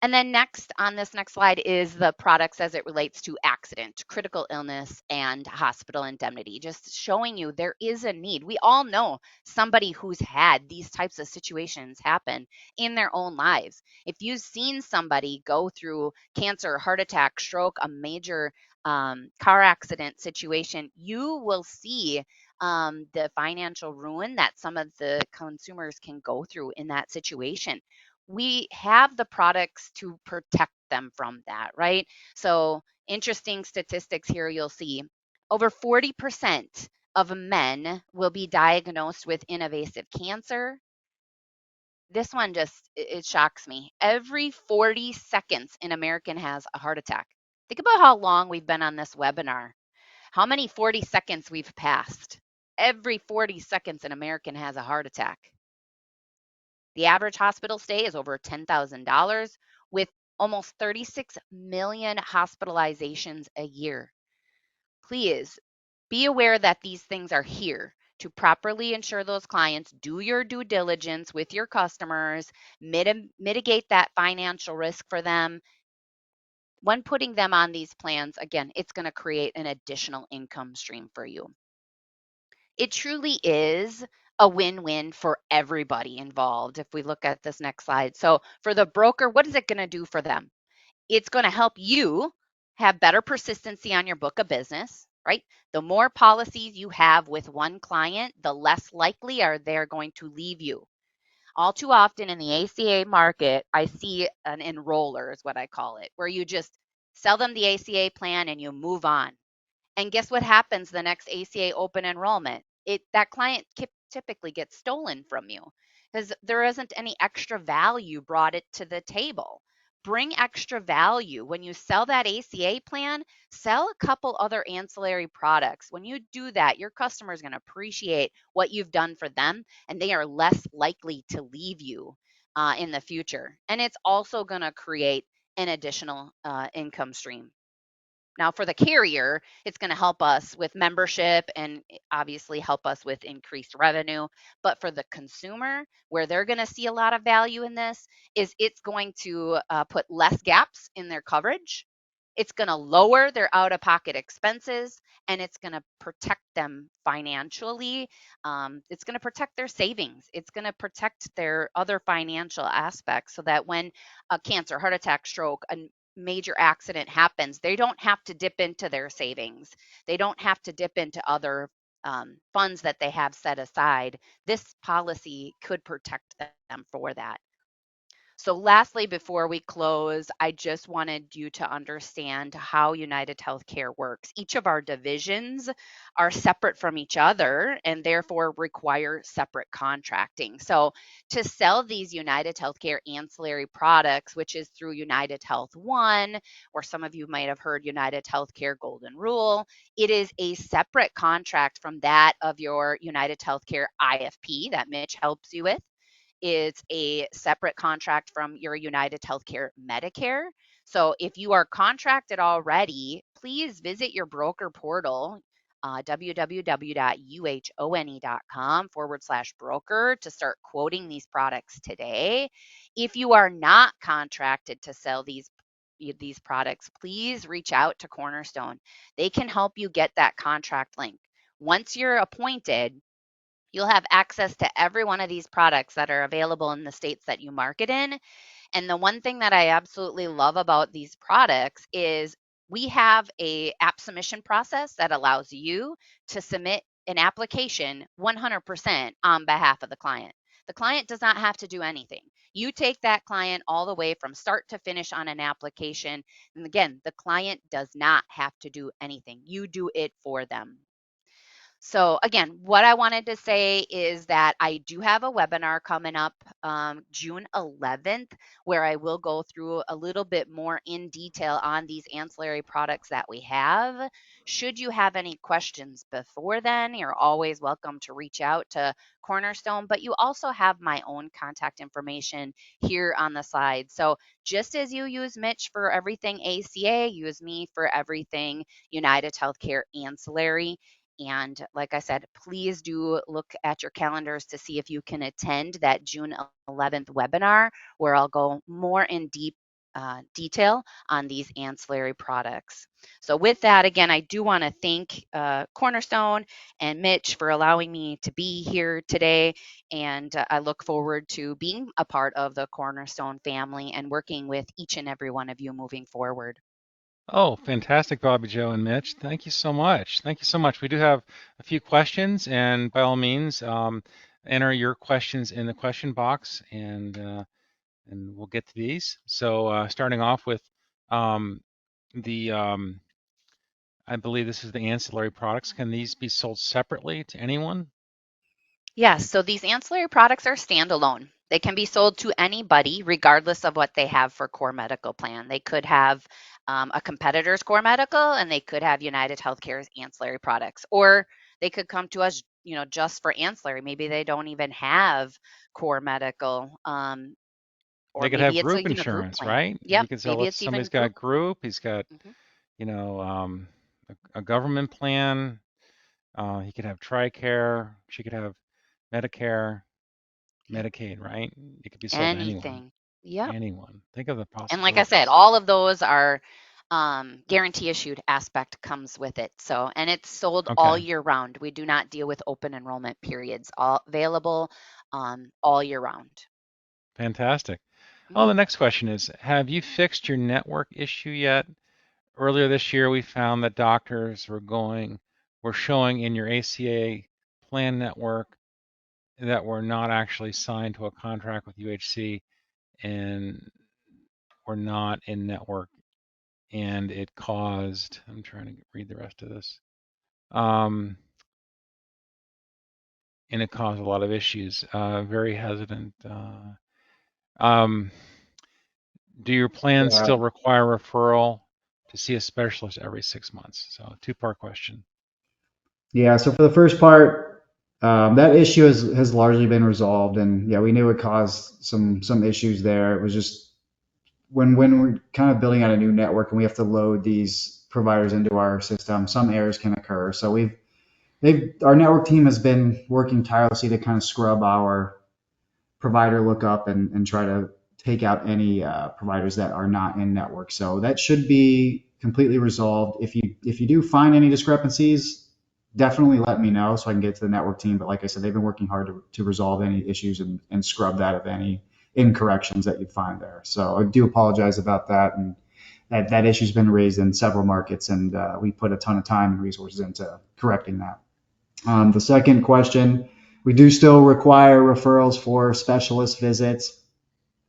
And then next on this next slide is the products as it relates to accident, critical illness, and hospital indemnity, just showing you there is a need. We all know somebody who's had these types of situations happen in their own lives. If you've seen somebody go through cancer, heart attack, stroke, a major car accident situation, you will see the financial ruin that some of the consumers can go through in that situation. We have the products to protect them from that, right? So, interesting statistics here you'll see over 40% of men will be diagnosed with invasive cancer. This one just, it shocks me. Every 40 seconds, an American has a heart attack. Think about how long we've been on this webinar, how many 40 seconds we've passed. Every 40 seconds, an American has a heart attack. The average hospital stay is over $10,000 with almost 36 million hospitalizations a year. Please be aware that these things are here to properly insure those clients. Do your due diligence with your customers, mitigate that financial risk for them. When putting them on these plans, again, it's going to create an additional income stream for you. It truly is a win-win for everybody involved if we look at this next slide. So for the broker, what is it going to do for them? It's going to help you have better persistency on your book of business, right? The more policies you have with one client, the less likely are they going to leave you. All too often in the ACA market, I see an enroller is what I call it, where you just sell them the ACA plan and you move on. And guess what happens the next ACA open enrollment? That client typically gets stolen from you because there isn't any extra value brought it to the table. Bring extra value. When you sell that ACA plan, sell a couple other ancillary products. When you do that, your customer is going to appreciate what you've done for them and they are less likely to leave you in the future. And it's also going to create an additional income stream. Now, for the carrier, it's going to help us with membership and obviously help us with increased revenue. But for the consumer, where they're going to see a lot of value in this, is it's going to put less gaps in their coverage. It's going to lower their out of pocket expenses and it's going to protect them financially. It's going to protect their savings. It's going to protect their other financial aspects so that when a cancer, heart attack, stroke, a major accident happens, they don't have to dip into their savings. They don't have to dip into other funds that they have set aside. This policy could protect them for that. So lastly, before we close, I just wanted you to understand how UnitedHealthcare works. Each of our divisions are separate from each other and therefore require separate contracting. So to sell these UnitedHealthcare ancillary products, which is through United Health One, or some of you might have heard UnitedHealthcare Golden Rule, it is a separate contract from that of your UnitedHealthcare IFP that Mitch helps you with. It's a separate contract from your UnitedHealthcare Medicare. So if you are contracted already, please visit your broker portal, www.uhone.com/broker to start quoting these products today. If you are not contracted to sell these products, please reach out to Cornerstone. They can help you get that contract link. Once you're appointed, you'll have access to every one of these products that are available in the states that you market in. And the one thing that I absolutely love about these products is we have a app submission process that allows you to submit an application 100% on behalf of the client. The client does not have to do anything. You take that client all the way from start to finish on an application. And again, the client does not have to do anything. You do it for them. So again, what I wanted to say is that I do have a webinar coming up June 11th, where I will go through a little bit more in detail on these ancillary products that we have. Should you have any questions before then, you're always welcome to reach out to Cornerstone, but you also have my own contact information here on the slide. So just as you use Mitch for everything ACA, use me for everything United Healthcare ancillary. And like I said, please do look at your calendars to see if you can attend that June 11th webinar, where I'll go more in deep detail on these ancillary products. So with that, again, I do want to thank Cornerstone and Mitch for allowing me to be here today. And I look forward to being a part of the Cornerstone family and working with each and every one of you moving forward. Oh, fantastic, Bobby Joe and Mitch. Thank you so much. Thank you so much. We do have a few questions, and by all means, enter your questions in the question box, and we'll get to these. So, starting off with um, the, I believe this is the ancillary products. Can these be sold separately to anyone? Yes, so these ancillary products are standalone. They can be sold to anybody, regardless of what they have for core medical plan. They could have a competitor's core medical, and they could have United Healthcare's ancillary products, or they could come to us, just for ancillary. Maybe they don't even have core medical, or They could have maybe it's group a group insurance, plan. right? Yep, You can sell maybe it. it's even Somebody's group. got group. He's got, Mhm. you know, a government plan. He could have TRICARE. She could have Medicare, Yep, Medicaid, right? It could be sold to anyone. anything. Yep. Anyone. Think of the And like I said, possibilities. all of those are guarantee issued aspect comes with it. So, and it's sold all Okay, year round. We do not deal with open enrollment periods. All available all year round. fantastic. Oh, Mhm. the next question is, have you fixed your network issue yet? Earlier this year, we found that doctors were showing in your ACA plan network that were not actually signed to a contract with UHC and were not in network, and it caused, I'm trying to read the rest of this, um, and it caused a lot of issues. Very hesitant. Um, do your plans Yeah. still require referral to see a specialist every 6 months? So, two-part question. Yeah. So for the first part, that issue has largely been resolved, and yeah, we knew it caused some issues there. It was just when we're kind of building out a new network and we have to load these providers into our system, some errors can occur. So our network team has been working tirelessly to kind of scrub our provider lookup and try to take out any providers that are not in network. So that should be completely resolved. If you do find any discrepancies, definitely let me know so I can get to the network team. But like I said, they've been working hard to resolve any issues and scrub that of any incorrections that you find there. So I do apologize about that. And that issue's been raised in several markets, and we put a ton of time and resources into correcting that. The second question, we do still require referrals for specialist visits.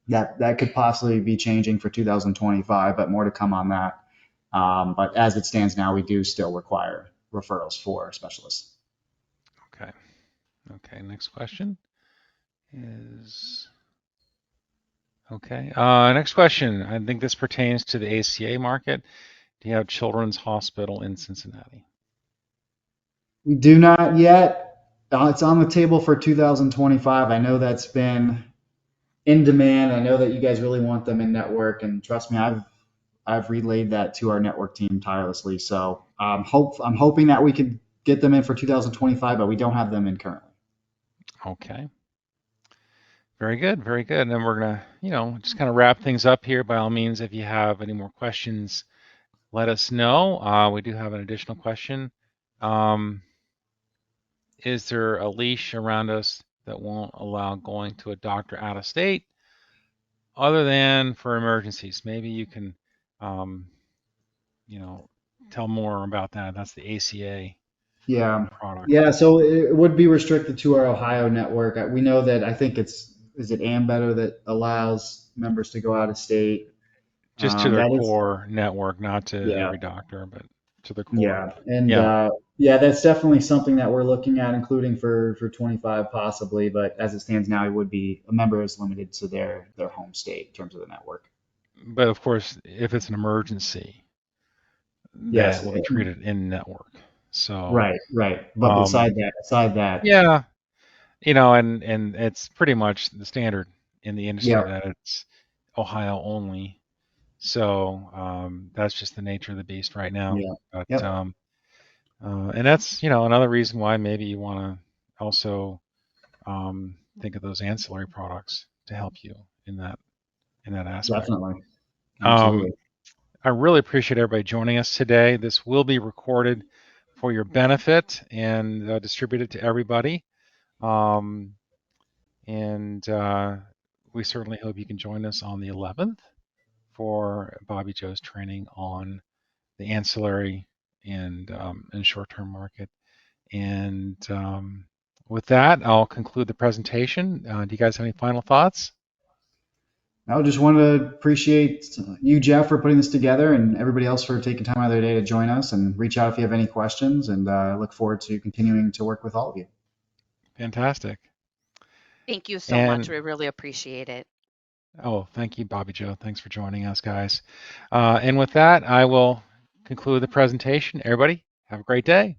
that could possibly be changing for 2025, but more to come on that. But as it stands now, we do still require referrals for specialists. Okay. Okay. Next question is okay. Next question. I think this pertains to the ACA market. Do you have Children's Hospital in Cincinnati? We do not yet. It's on the table for 2025. I know that's been in demand. I know that you guys really want them in network, and trust me, I've relayed that to our network team tirelessly. So I'm hoping that we could get them in for 2025, but we don't have them in currently. Okay. Very good. Very good. And then we're gonna, just kind of wrap things up here. By all means, if you have any more questions, let us know. We do have an additional question. Is there a leash around us that won't allow going to a doctor out of state other than for emergencies? Maybe you can, tell more about that. That's the ACA Yeah. product. Yeah. So it would be restricted to our Ohio network. We know that I think is it Ambetter that allows members to go out of state. Just to their That is, core network, not to yeah. every doctor, but to the core. Yeah. And, Yeah, yeah, that's definitely something that we're looking at, including for 25 possibly. But as it stands now, it would be a member is limited to their home state in terms of the network. but of course, if it's an emergency, then it Yes. will be treated in network. So, Right. Right. But um, beside that, yeah, and it's pretty much the standard in the industry yeah, that it's Ohio only. So that's just the nature of the beast right now. yeah, But yep, and that's another reason why maybe you want to also think of those ancillary products to help you in that aspect. definitely, Um, absolutely. I really appreciate everybody joining us today. This will be recorded for your benefit and distributed to everybody. Um, and we certainly hope you can join us on the 11th for Bobby Joe's training on the ancillary and short-term market. And with that, I'll conclude the presentation. Do you guys have any final thoughts? I just want to appreciate you, Jeff, for putting this together, and everybody else for taking time out of their day to join us. And reach out if you have any questions. And I look forward to continuing to work with all of you. Fantastic. Thank you so much. And We really appreciate it. oh, thank you, Bobby Joe. Thanks for joining us, guys. And with that, I will conclude the presentation. Everybody, have a great day.